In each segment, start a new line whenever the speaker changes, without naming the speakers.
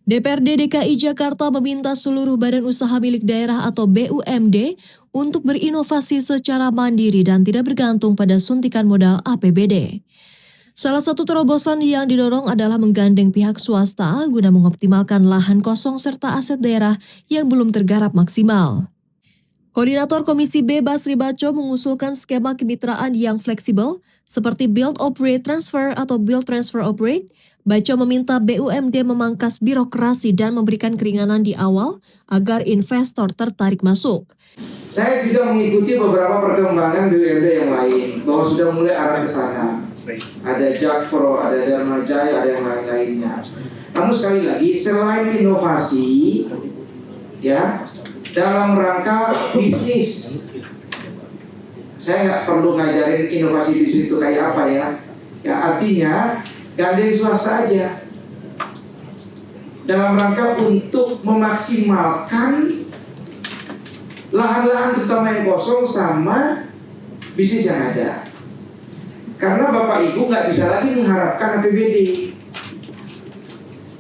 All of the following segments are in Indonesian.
DPRD DKI Jakarta meminta seluruh badan usaha milik daerah atau BUMD untuk berinovasi secara mandiri dan tidak bergantung pada suntikan modal APBD. Salah satu terobosan yang didorong adalah menggandeng pihak swasta guna mengoptimalkan lahan kosong serta aset daerah yang belum tergarap maksimal. Koordinator Komisi B Basri Baco mengusulkan skema kemitraan yang fleksibel seperti Build Operate Transfer atau Build Transfer Operate. Baco meminta BUMD memangkas birokrasi dan memberikan keringanan di awal agar investor tertarik masuk.
Saya juga mengikuti beberapa perkembangan BUMD yang lain bahwa sudah mulai arah ke sana. Ada Jakpro, ada Dharma Jaya, ada yang lain-lainnya. Namun sekali lagi, selain inovasi, ya, dalam rangka bisnis, saya nggak perlu ngajarin inovasi bisnis itu kayak apa ya. Ya artinya gandeng swasta aja dalam rangka untuk memaksimalkan lahan-lahan terutama yang kosong sama bisnis yang ada. Karena Bapak Ibu nggak bisa lagi mengharapkan APBD.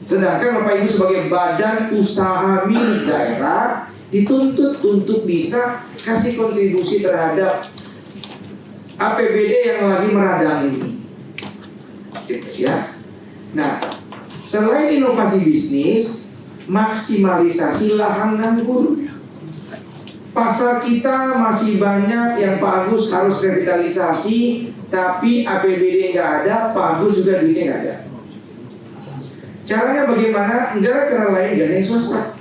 Sedangkan Bapak Ibu sebagai badan usaha milik daerah dituntut untuk bisa kasih kontribusi terhadap APBD yang lagi meradang ini. Ya. Nah, selain inovasi bisnis, maksimalisasi lahan nganggur. Pasar kita masih banyak yang Pak Agus harus revitalisasi, tapi APBD nggak ada, Pak Agus juga duitnya nggak ada. Caranya bagaimana? Enggak cara lain gandeng swasta.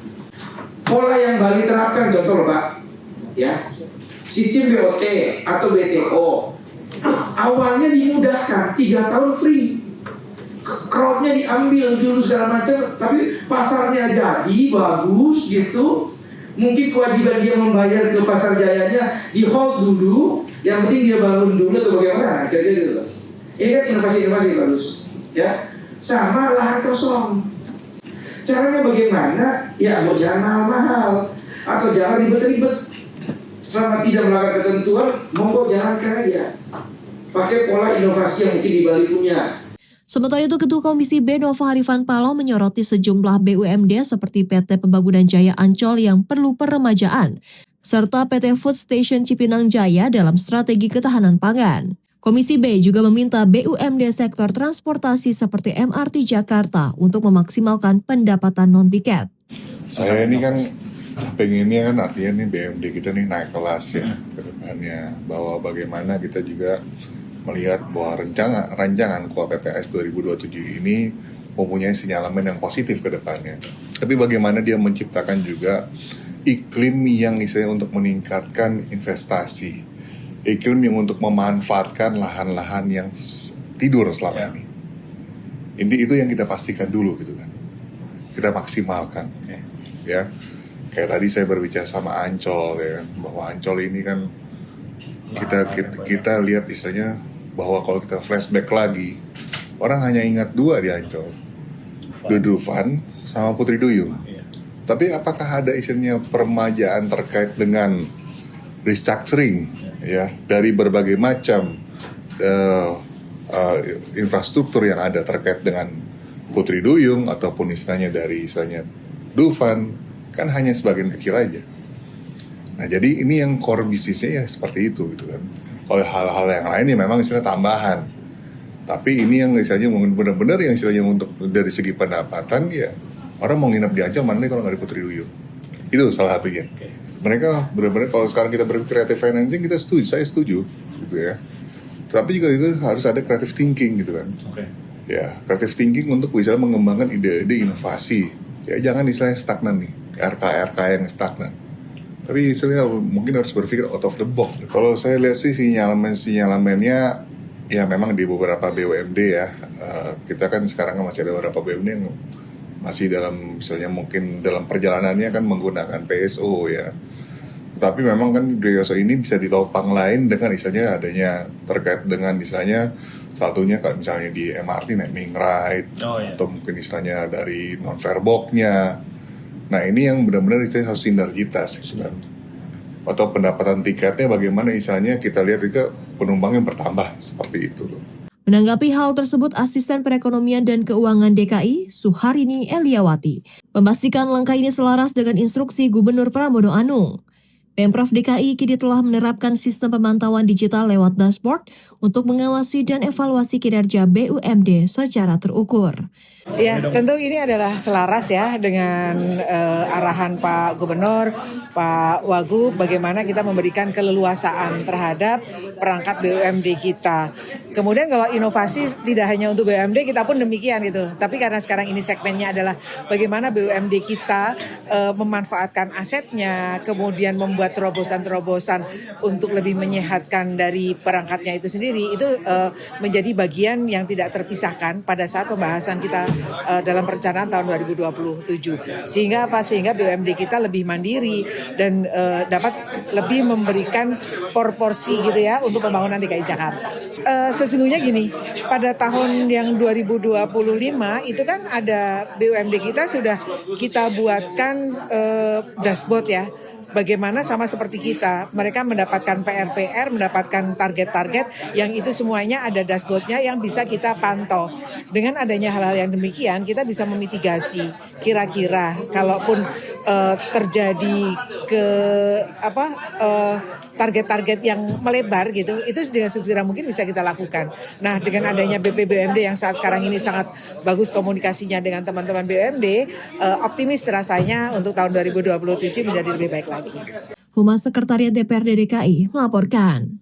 Pola yang Bali terapkan, contoh Pak, ya, sistem BOT atau BTO, awalnya dimudahkan, 3 tahun free, crowdnya diambil dulu segala macam, tapi pasarnya jadi bagus gitu. Mungkin kewajiban dia membayar ke pasar jayanya di hold dulu, yang penting dia bangun dulu atau bagaimana, jadi gitu. Ini kan inovasi-inovasi bagus, ya. Sama lahan kosong. Caranya bagaimana? Ya mau jangan mahal-mahal atau jangan ribet-ribet. Selama tidak melanggar ketentuan, monggo jalankan aja. Pakai pola inovasi yang mungkin di Bali punya.
Sementara itu, Ketua Komisi B Nova Harifan Paloh menyoroti sejumlah BUMD seperti PT Pembangunan Jaya Ancol yang perlu peremajaan, serta PT Food Station Cipinang Jaya dalam strategi ketahanan pangan. Komisi B juga meminta BUMD sektor transportasi seperti MRT Jakarta untuk memaksimalkan pendapatan non-tiket.
Saya ini kan pengennya kan artinya nih BUMD kita nih naik kelas ya ke depannya, bahwa bagaimana kita juga melihat bahwa rancangan KUHP 2027 ini mempunyai sinyalemen yang positif ke depannya. Tapi bagaimana dia menciptakan juga iklim yang istilahnya untuk meningkatkan investasi, iklim yang untuk memanfaatkan lahan-lahan yang tidur selama ini. Itu yang kita pastikan dulu gitu kan. Kita maksimalkan. Ya. Kayak tadi saya berbicara sama Ancol ya kan, bahwa Ancol ini kan kita lihat istilahnya bahwa kalau kita flashback lagi, orang hanya ingat 2 di Ancol, Dudufan sama Putri Duyung. Tapi apakah ada istilahnya peremajaan terkait dengan restructuring ya dari berbagai macam infrastruktur yang ada terkait dengan Putri Duyung ataupun istilahnya dari istilahnya Dufan, kan hanya sebagian kecil aja. Nah jadi ini yang core bisnisnya ya seperti itu gitu kan. Kalau hal-hal yang lain ya memang istilahnya tambahan. Tapi ini yang istilahnya benar-benar yang istilahnya untuk dari segi pendapatan ya orang mau nginep di Ancol mana nih kalau nggak di Putri Duyung. Itu salah satunya. Mereka benar-benar kalau sekarang kita berkreatif financing kita setuju, saya setuju gitu ya. Tapi juga itu harus ada creative thinking gitu kan. Ya creative thinking untuk bisa mengembangkan ide-ide inovasi. Ya jangan istilahnya stagnan nih, RK yang stagnan. Tapi istilahnya mungkin harus berpikir out of the box. Kalau saya lihat sih sinyalemennya ya memang di beberapa BUMD ya. Kita kan sekarang masih ada beberapa BUMD yang masih dalam misalnya mungkin dalam perjalanannya kan menggunakan PSO ya. Tetapi memang kan PSO ini bisa ditopang lain dengan misalnya adanya terkait dengan misalnya satunya kayak misalnya di MRT naming right atau mungkin misalnya dari non fairbox-nya. Nah ini yang benar-benar itu harus sinergitas gitu kan. Atau pendapatan tiketnya bagaimana misalnya kita lihat juga penumpang yang bertambah seperti itu loh.
Menanggapi hal tersebut, Asisten Perekonomian dan Keuangan DKI, Suharini Eliawati, memastikan langkah ini selaras dengan instruksi Gubernur Pramono Anung. Pemprov DKI kini telah menerapkan sistem pemantauan digital lewat dashboard untuk mengawasi dan evaluasi kinerja BUMD secara terukur.
Ya, tentu ini adalah selaras ya dengan arahan Pak Gubernur, Pak Wagub, bagaimana kita memberikan keleluasaan terhadap perangkat BUMD kita. Kemudian kalau inovasi tidak hanya untuk BUMD, kita pun demikian gitu. Tapi karena sekarang ini segmennya adalah bagaimana BUMD kita memanfaatkan asetnya, kemudian membuat terobosan-terobosan untuk lebih menyehatkan dari perangkatnya itu sendiri, itu menjadi bagian yang tidak terpisahkan pada saat pembahasan kita dalam perencanaan tahun 2027. Sehingga apa? Sehingga BUMD kita lebih mandiri dan dapat lebih memberikan proporsi gitu ya untuk pembangunan DKI Jakarta. Sesungguhnya gini, pada tahun yang 2025 itu kan ada BUMD kita sudah kita buatkan dashboard ya. Bagaimana sama seperti kita, mereka mendapatkan PR-PR, mendapatkan target-target yang itu semuanya ada dashboardnya yang bisa kita pantau. Dengan adanya hal-hal yang demikian, kita bisa memitigasi kira-kira kalaupun terjadi target-target yang melebar gitu, itu dengan sesegera mungkin bisa kita lakukan. Nah, dengan adanya BPBUMD yang saat sekarang ini sangat bagus komunikasinya dengan teman-teman BUMD, optimis rasanya untuk tahun 2027 menjadi lebih baik lagi.
Humas Sekretariat DPRD DKI melaporkan.